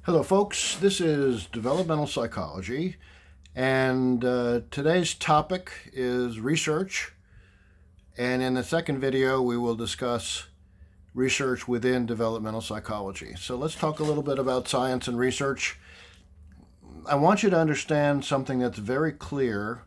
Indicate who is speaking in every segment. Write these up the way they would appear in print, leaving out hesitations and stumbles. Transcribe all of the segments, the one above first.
Speaker 1: Hello, folks. This is Developmental Psychology, and today's topic is research. And in the second video, we will discuss research within developmental psychology. So let's talk a little bit about science and research. I want you to understand something that's very clear,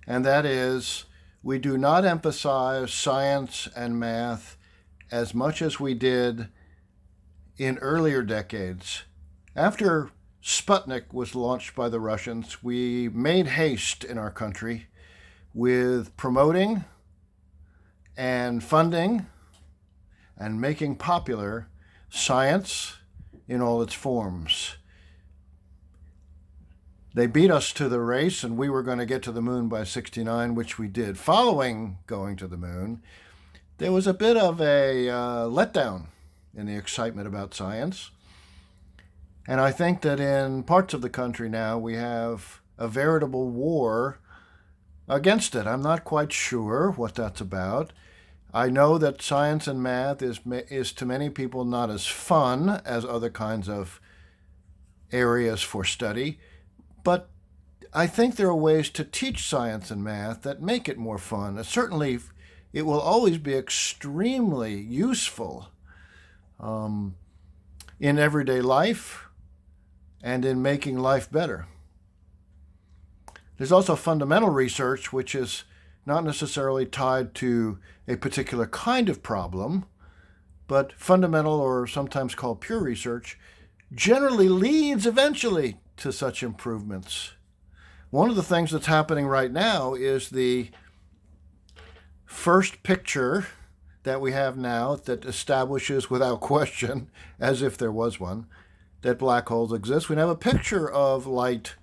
Speaker 1: and that is we do not emphasize science and math as much as we did in earlier decades. After Sputnik was launched by the Russians, we made haste in our country with promoting and funding and making popular science in all its forms. They beat us to the race, and we were going to get to the moon by 1969, which we did. Following going to the moon, there was a bit of a letdown in the excitement about science. And I think that in parts of the country now we have a veritable war against it. I'm not quite sure what that's about. I know that science and math is to many people not as fun as other kinds of areas for study, but I think there are ways to teach science and math that make it more fun. Certainly, it will always be extremely useful in everyday life and in making life better. There's also fundamental research, which is not necessarily tied to a particular kind of problem, but fundamental, or sometimes called pure research, generally leads eventually to such improvements. One of the things that's happening right now is the first picture that we have now that establishes without question, as if there was one, that black holes exist. We have a picture of light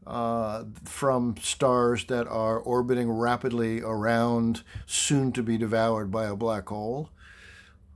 Speaker 1: from stars that are orbiting rapidly around, soon to be devoured by a black hole.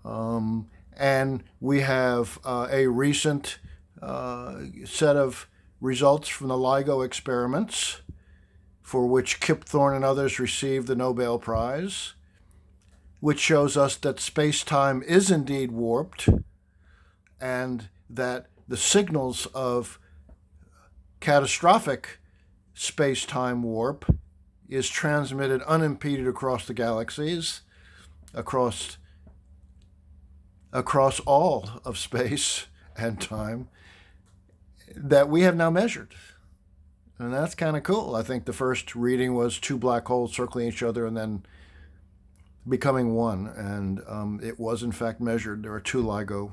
Speaker 1: And we have a recent set of results from the LIGO experiments, for which Kip Thorne and others received the Nobel Prize, which shows us that space-time is indeed warped, and that the signals of catastrophic space-time warp is transmitted unimpeded across the galaxies, across all of space and time, that we have now measured. And that's kind of cool. I think the first reading was two black holes circling each other and then becoming one. And it was, in fact, measured. There are two LIGO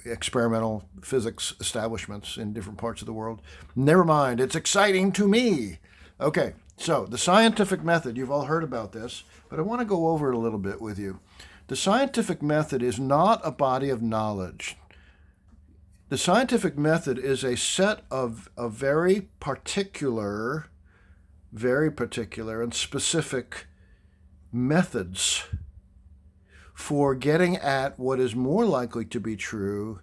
Speaker 1: experimental physics establishments in different parts of the world. Never mind, it's exciting to me. Okay, so the scientific method, you've all heard about this, but I want to go over it a little bit with you. The scientific method is not a body of knowledge. The scientific method is a set of very particular and specific methods for getting at what is more likely to be true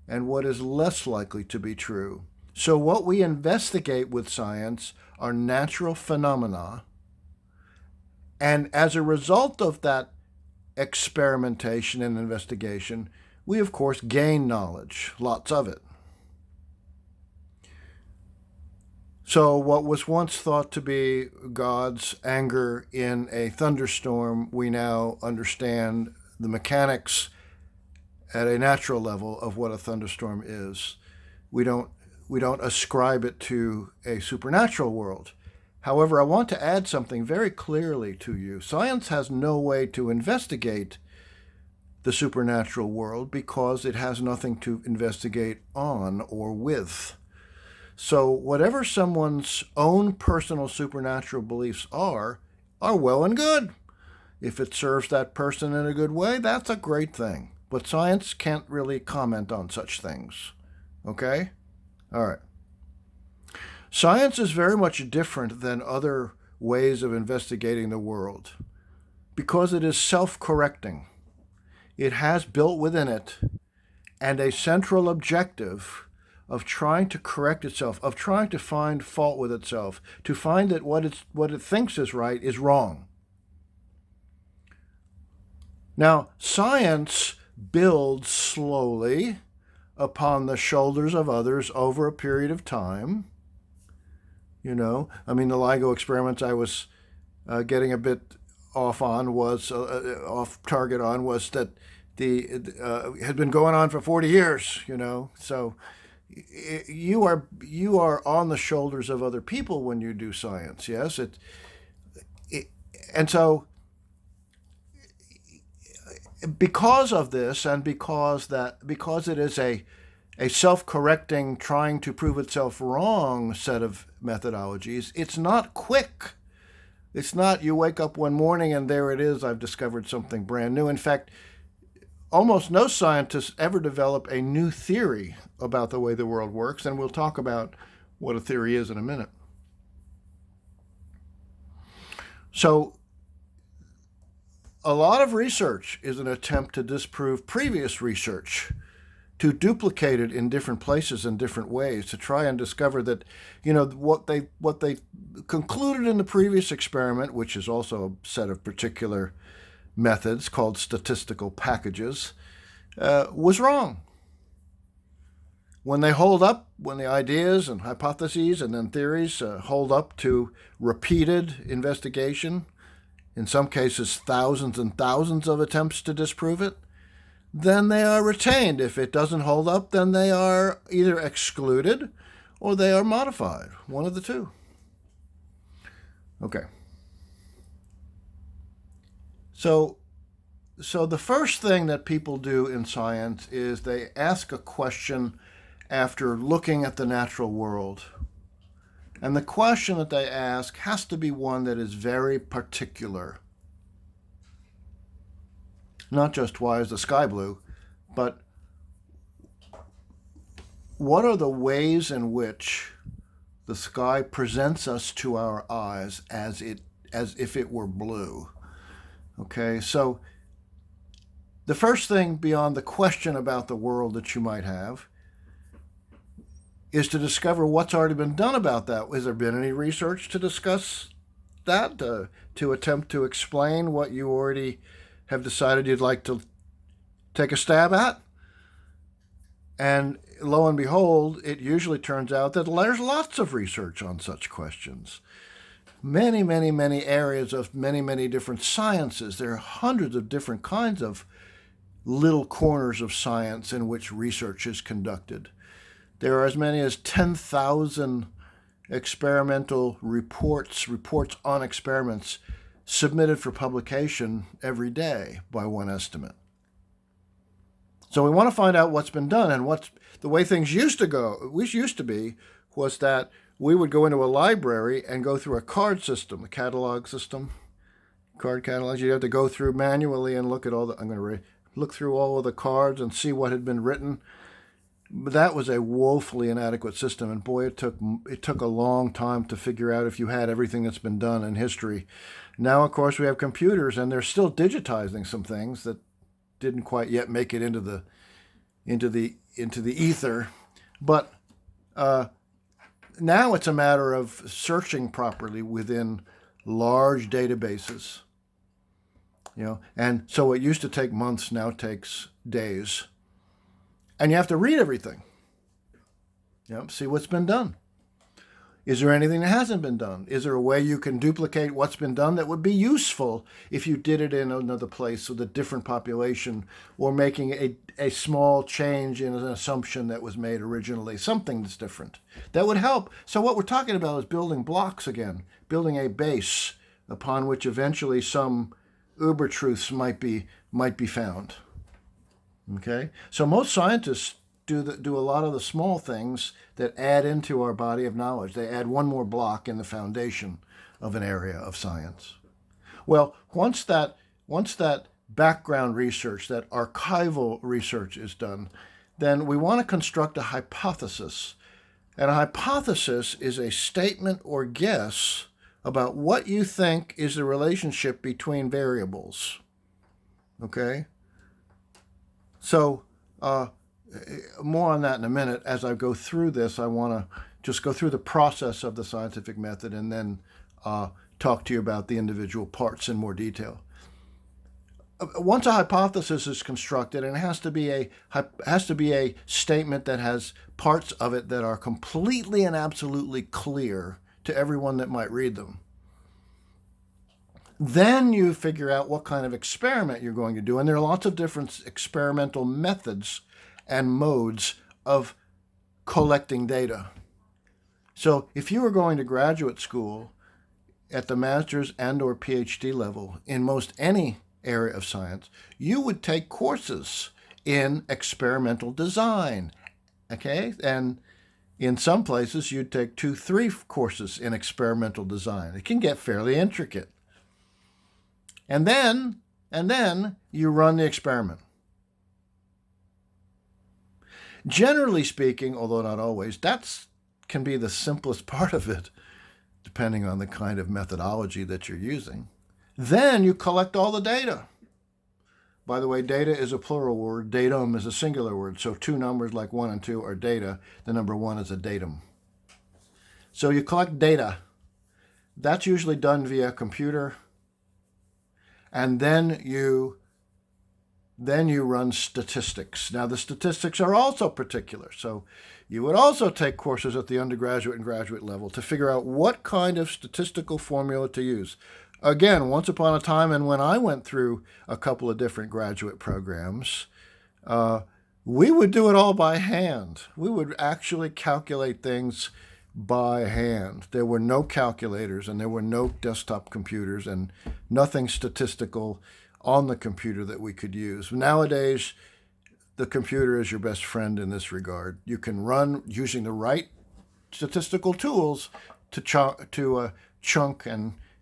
Speaker 1: and what is less likely to be true. So what we investigate with science are natural phenomena, and as a result of that experimentation and investigation, we of course gain knowledge, lots of it. So what was once thought to be God's anger in a thunderstorm, we now understand the mechanics at a natural level of what a thunderstorm is. We don't ascribe it to a supernatural world. However, I want to add something very clearly to you. Science has no way to investigate the supernatural world because it has nothing to investigate on or with. So whatever someone's own personal supernatural beliefs are well and good. If it serves that person in a good way, that's a great thing. But science can't really comment on such things. Okay? All right. Science is very much different than other ways of investigating the world because it is self-correcting. It has built within it and a central objective of trying to correct itself, of trying to find fault with itself, to find that what it thinks is right is wrong. Now, science builds slowly upon the shoulders of others over a period of time. The LIGO experiments I was getting a bit off target on was that had been going on for 40 years. So you are on the shoulders of other people when you do science. Yes, and so because of this, and because it is a self-correcting, trying to prove itself wrong set of methodologies, it's not quick. It's not you wake up one morning and there it is, I've discovered something brand new. In fact, almost no scientists ever develop a new theory about the way the world works, and we'll talk about what a theory is in a minute. So a lot of research is an attempt to disprove previous research, to duplicate it in different places in different ways, to try and discover that, what they concluded in the previous experiment, which is also a set of particular methods called statistical packages, was wrong. When the ideas and hypotheses and then theories hold up to repeated investigation, in some cases thousands and thousands of attempts to disprove it, then they are retained. If it doesn't hold up, then they are either excluded or they are modified, one of the two. Okay. So the first thing that people do in science is they ask a question after looking at the natural world. And the question that they ask has to be one that is very particular. Not just why is the sky blue, but what are the ways in which the sky presents us to our eyes as if it were blue? Okay, so the first thing beyond the question about the world that you might have is to discover what's already been done about that. Has there been any research to discuss that, to attempt to explain what you already have decided you'd like to take a stab at? And lo and behold, it usually turns out that there's lots of research on such questions. Many, many, many areas of many, many different sciences. There are hundreds of different kinds of little corners of science in which research is conducted. There are as many as 10,000 experimental reports on experiments submitted for publication every day by one estimate. So we want to find out what's been done, and the way things used to be was that we would go into a library and go through a card system, a catalog system, card catalogs. You have to go through manually and look at look through all of the cards and see what had been written. But that was a woefully inadequate system, and boy, it took a long time to figure out if you had everything that's been done in history. Now, of course, we have computers, and they're still digitizing some things that didn't quite yet make it into the ether. But now it's a matter of searching properly within large databases. And so what used to take months now takes days. And you have to read everything. See what's been done. Is there anything that hasn't been done? Is there a way you can duplicate what's been done that would be useful if you did it in another place with a different population, or making a small change in an assumption that was made originally, something that's different? That would help. So what we're talking about is building blocks again, building a base upon which eventually some uber truths might be found. Okay, so most scientists do a lot of the small things that add into our body of knowledge. They add one more block in the foundation of an area of science. Well, once that background research, that archival research is done, then we want to construct a hypothesis. And a hypothesis is a statement or guess about what you think is the relationship between variables. Okay? So, more on that in a minute. As I go through this, I want to just go through the process of the scientific method and then talk to you about the individual parts in more detail. once a hypothesis is constructed, and it has to be a statement that has parts of it that are completely and absolutely clear to everyone that might read them. Then you figure out what kind of experiment you're going to do, and there are lots of different experimental methods and modes of collecting data. So if you were going to graduate school at the master's and or PhD level in most any area of science, you would take courses in experimental design, okay? And in some places, you'd take 2-3 courses in experimental design. It can get fairly intricate. And then you run the experiment. Generally speaking, although not always, that can be the simplest part of it, depending on the kind of methodology that you're using. Then you collect all the data. By the way, data is a plural word. Datum is a singular word. So 2 numbers like 1 and 2 are data. The number 1 is a datum. So you collect data. That's usually done via computer. And then you run statistics. Now, the statistics are also particular. So you would also take courses at the undergraduate and graduate level to figure out what kind of statistical formula to use. Again, once upon a time, and when I went through a couple of different graduate programs, we would do it all by hand. We would actually calculate things by hand. There were no calculators, and there were no desktop computers, and nothing statistical on the computer that we could use. Nowadays, the computer is your best friend in this regard. You can run using the right statistical tools to chunk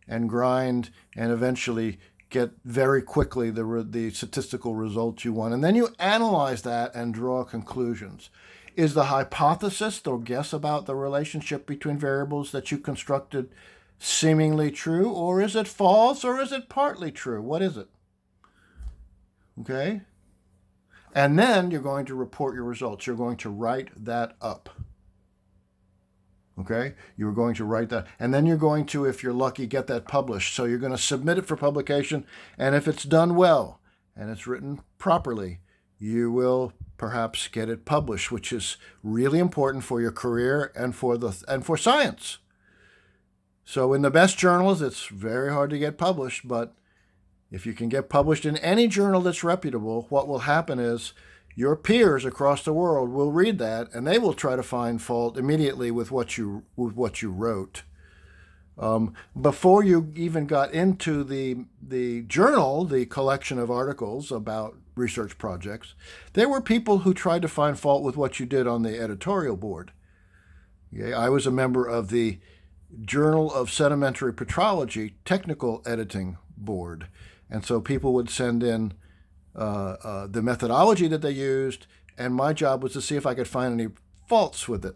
Speaker 1: and grind and eventually get very quickly the statistical results you want. And then you analyze that and draw conclusions. Is the hypothesis or guess about the relationship between variables that you constructed seemingly true, or is it false, or is it partly true? What is it? Okay? And then you're going to report your results. You're going to write that up. Okay? You're going to write that. And then you're going to, if you're lucky, get that published. So you're going to submit it for publication. And if it's done well and it's written properly, you will perhaps get it published, which is really important for your career and for science. So in the best journals, it's very hard to get published, but if you can get published in any journal that's reputable, what will happen is your peers across the world will read that, and they will try to find fault immediately with what you wrote. Before you even got into the journal, the collection of articles about research projects, there were people who tried to find fault with what you did on the editorial board. Okay? I was a member of the Journal of Sedimentary Petrology technical editing board, and so people would send in the methodology that they used, and my job was to see if I could find any faults with it.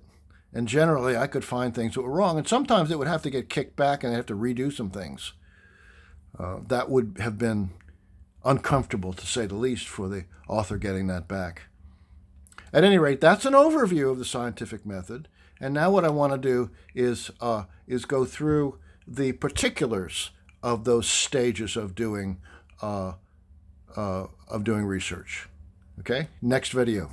Speaker 1: And generally, I could find things that were wrong, and sometimes it would have to get kicked back and I'd have to redo some things. That would have been uncomfortable, to say the least, for the author getting that back. At any rate, that's an overview of the scientific method, and now what I want to do is go through the particulars of those stages of doing research. Okay, next video.